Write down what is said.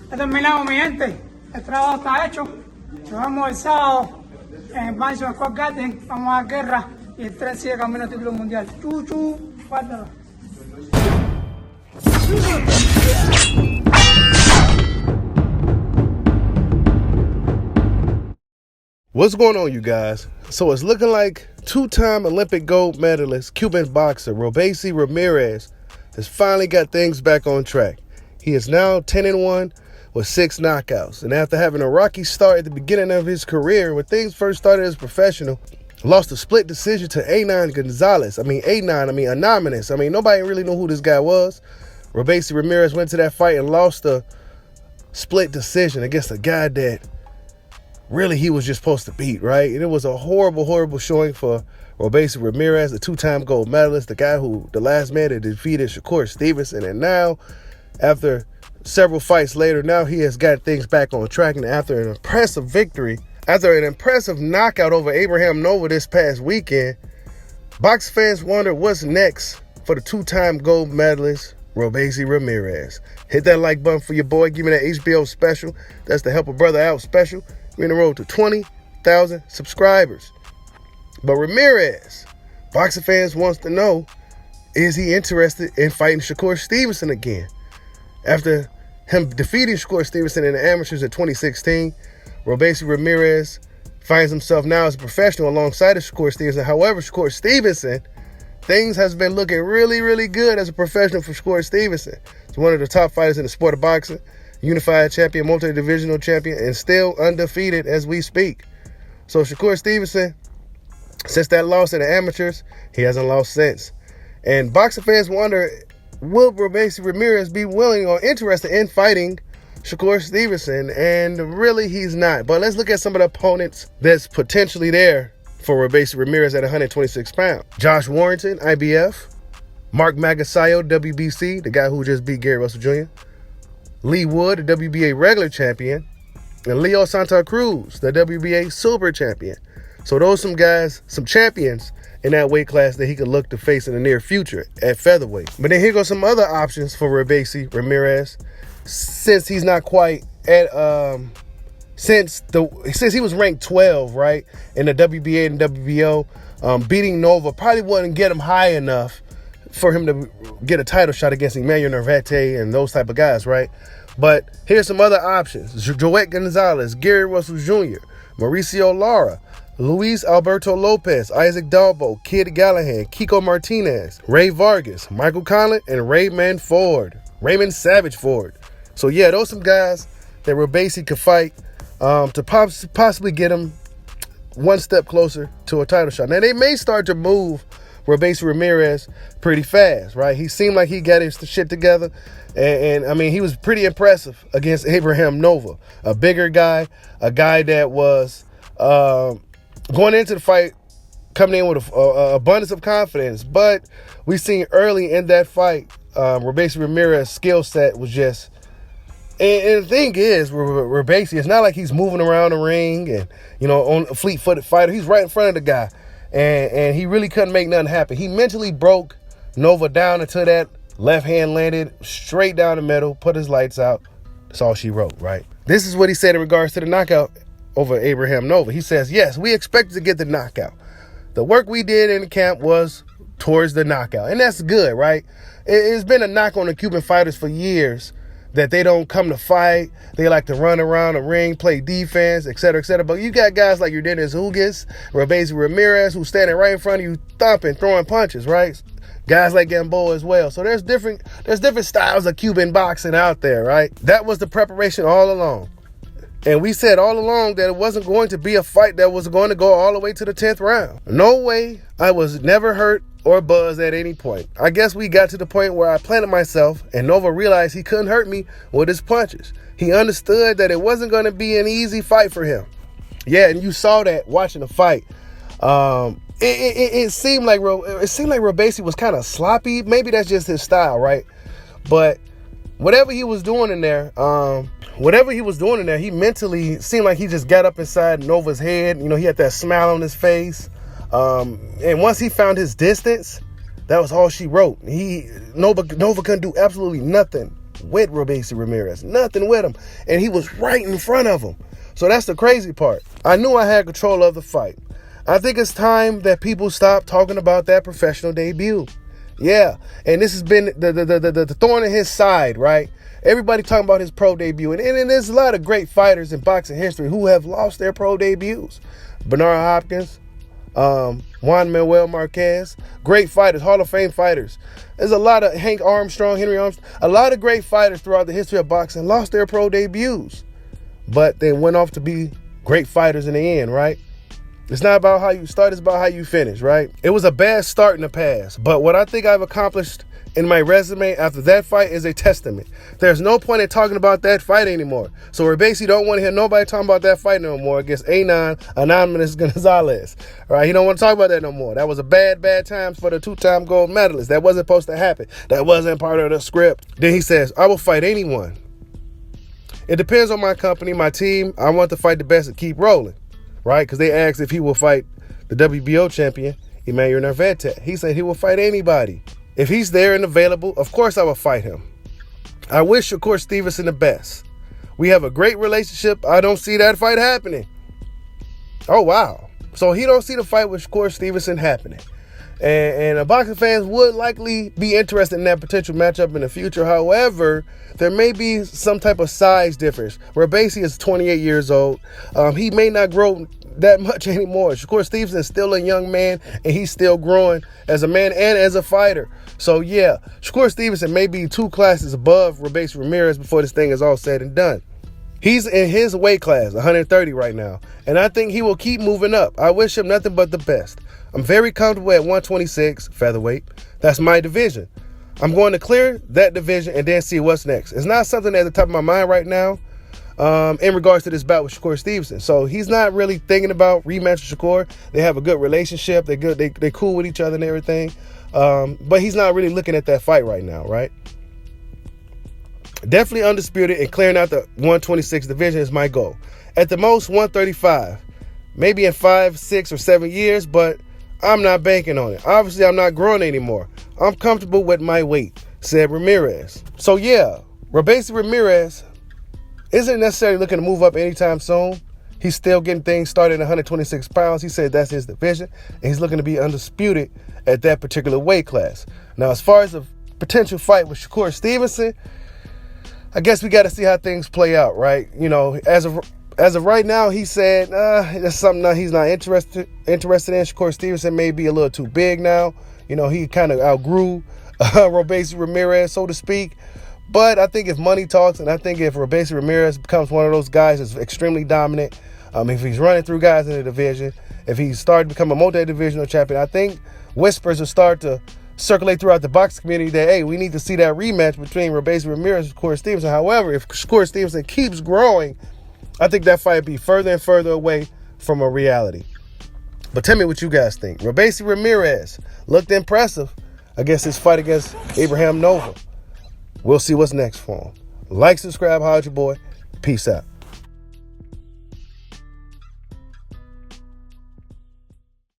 Ha terminado, mi gente. El trabajo está hecho. Nos vemos el sábado en el Madison Square Garden. Vamos a la guerra y el 3 sigue camino al título mundial. Chuchu, guárdalo. What's going on, you guys? So it's looking like two-time Olympic gold medalist Cuban boxer Robeisy Ramirez has finally got things back on track. He is now 10-1 with 6 knockouts. And after having a rocky start at the beginning of his career, when things first started as a professional, lost a split decision to Anonymous. Nobody really knew who this guy was. Robeisy Ramirez went to that fight and lost a split decision against a guy that really he was just supposed to beat, right? And it was a horrible, horrible showing for Robeisy Ramirez, the two-time gold medalist, the last man that defeated Shakur Stevenson. And now, after several fights later, now he has got things back on track. And after an impressive victory, after an impressive knockout over Abraham Nova this past weekend, box fans wonder what's next for the two-time gold medalist, Robeisy Ramirez. Hit that like button for your boy. Give me that HBO special. That's the Help a Brother Out special. We're in the road to 20,000 subscribers. But Ramirez, boxing fans wants to know, is he interested in fighting Shakur Stevenson again? After him defeating Shakur Stevenson in the amateurs in 2016, Robeisy Ramirez finds himself now as a professional alongside of Shakur Stevenson. However, Shakur Stevenson, things has been looking really, really good as a professional for Shakur Stevenson. He's one of the top fighters in the sport of boxing. Unified champion, multi-divisional champion, and still undefeated as we speak. So Shakur Stevenson, since that loss in the amateurs, he hasn't lost since. And boxing fans wonder, will Robeisy Ramirez be willing or interested in fighting Shakur Stevenson? And really, he's not. But let's look at some of the opponents that's potentially there for Robeisy Ramirez at 126 pounds. Josh Warrington, IBF. Mark Magasayo, WBC, the guy who just beat Gary Russell Jr. Lee Wood, the WBA regular champion, and Leo Santa Cruz, the WBA super champion. So those some guys, some champions in that weight class that he could look to face in the near future at featherweight. But then here goes some other options for Robeisy Ramirez, since he's not quite at since he was ranked 12, right, in the WBA and WBO, beating Nova probably wouldn't get him high enough for him to get a title shot against Emmanuel Navarrete and those type of guys, right? But here's some other options. Joet Gonzalez, Gary Russell Jr., Mauricio Lara, Luis Alberto Lopez, Isaac Dalbo, Kid Gallahan, Kiko Martinez, Ray Vargas, Michael Conlon, and Raymond Savage Ford. So yeah, those some guys that Robeisy could fight to possibly get him one step closer to a title shot. Now they may start to move Robeisy Ramirez pretty fast, right? He seemed like he got his shit together. And I mean, he was pretty impressive against Abraham Nova, a bigger guy, a guy that was going into the fight, coming in with an abundance of confidence. But we seen early in that fight, Robeisy Ramirez's skill set was just... And the thing is, Robeisy, it's not like he's moving around the ring and, on a fleet-footed fighter. He's right in front of the guy. And he really couldn't make nothing happen. He mentally broke Nova down until that left hand landed straight down the middle, put his lights out. That's all she wrote, right? This is what he said in regards to the knockout over Abraham Nova. He says, yes, we expected to get the knockout. The work we did in the camp was towards the knockout. And that's good, right? It's been a knock on the Cuban fighters for years that they don't come to fight. They like to run around the ring, play defense, et cetera, et cetera. But you got guys like Yordenis Ugas, Robeisy Ramirez, who's standing right in front of you, thumping, throwing punches, right? Guys like Gamboa as well. So there's different styles of Cuban boxing out there, right? That was the preparation all along. And we said all along that it wasn't going to be a fight that was going to go all the way to the 10th round. No way. I was never hurt or buzzed at any point. I guess we got to the point where I planted myself and Nova realized he couldn't hurt me with his punches. He understood that it wasn't going to be an easy fight for him. Yeah, and you saw that watching the fight. It seemed like Robeisy was kind of sloppy. Maybe that's just his style, right? But whatever he was doing in there, he mentally seemed like he just got up inside Nova's head. He had that smile on his face. And once he found his distance, that was all she wrote. Nova couldn't do absolutely nothing with Robeisy Ramirez. Nothing with him. And he was right in front of him. So that's the crazy part. I knew I had control of the fight. I think it's time that people stop talking about that professional debut. Yeah, and this has been the thorn in his side, right? Everybody talking about his pro debut. And there's a lot of great fighters in boxing history who have lost their pro debuts. Bernard Hopkins, Juan Manuel Marquez, great fighters, Hall of Fame fighters. There's a lot of Hank Armstrong, Henry Armstrong, a lot of great fighters throughout the history of boxing lost their pro debuts. But they went off to be great fighters in the end, right? It's not about how you start, it's about how you finish, right? It was a bad start in the past, but what I think I've accomplished in my resume after that fight is a testament. There's no point in talking about that fight anymore. So Robeisy don't want to hear nobody talking about that fight no more against Anon Anonymous Gonzalez. All right, he don't want to talk about that no more. That was a bad time for the two-time gold medalist. That wasn't supposed to happen. That wasn't part of the script. Then he says, I will fight anyone. It depends on my company, my team. I want to fight the best and keep rolling. Right? Because they asked if he will fight the WBO champion, Emmanuel Narvaez. He said he will fight anybody. If he's there and available, of course I will fight him. I wish Shakur Stevenson the best. We have a great relationship. I don't see that fight happening. Oh, wow. So he don't see the fight with Shakur Stevenson happening. And boxing fans would likely be interested in that potential matchup in the future. However, there may be some type of size difference. Robeisy is 28 years old. He may not grow that much anymore. Shakur Stevenson is still a young man, and he's still growing as a man and as a fighter. So, yeah, Shakur Stevenson may be 2 classes above Robeisy Ramirez before this thing is all said and done. He's in his weight class, 130 right now, and I think he will keep moving up. I wish him nothing but the best. I'm very comfortable at 126 featherweight. That's my division. I'm going to clear that division and then see what's next. It's not something at the top of my mind right now in regards to this bout with Shakur Stevenson. So he's not really thinking about rematch with Shakur. They have a good relationship. They're good. They cool with each other and everything. But he's not really looking at that fight right now, right? Definitely undisputed and clearing out the 126 division is my goal. At the most, 135. Maybe in 5, 6, or 7 years, but I'm not banking on it. Obviously, I'm not growing anymore. I'm comfortable with my weight, said Ramirez. So, yeah, Robeisy Ramirez isn't necessarily looking to move up anytime soon. He's still getting things started at 126 pounds. He said that's his division, and he's looking to be undisputed at that particular weight class. Now, as far as a potential fight with Shakur Stevenson, I guess we got to see how things play out, right? You know, as of right now, he said that's something that he's not interested in. Shakur Stevenson may be a little too big now. You know, he kind of outgrew Robeisy Ramirez, so to speak. But I think if money talks, and I think if Robeisy Ramirez becomes one of those guys that's extremely dominant, if he's running through guys in the division, if he started to become a multi-divisional champion, I think whispers will start to circulate throughout the boxing community that, hey, we need to see that rematch between Robeisy Ramirez and Shakur Stevenson. However, if Shakur Stevenson keeps growing, I think that fight will be further and further away from a reality. But tell me what you guys think. Robeisy Ramirez looked impressive against his fight against Abraham Nova. We'll see what's next for him. Like, subscribe, holla at your boy. Peace out.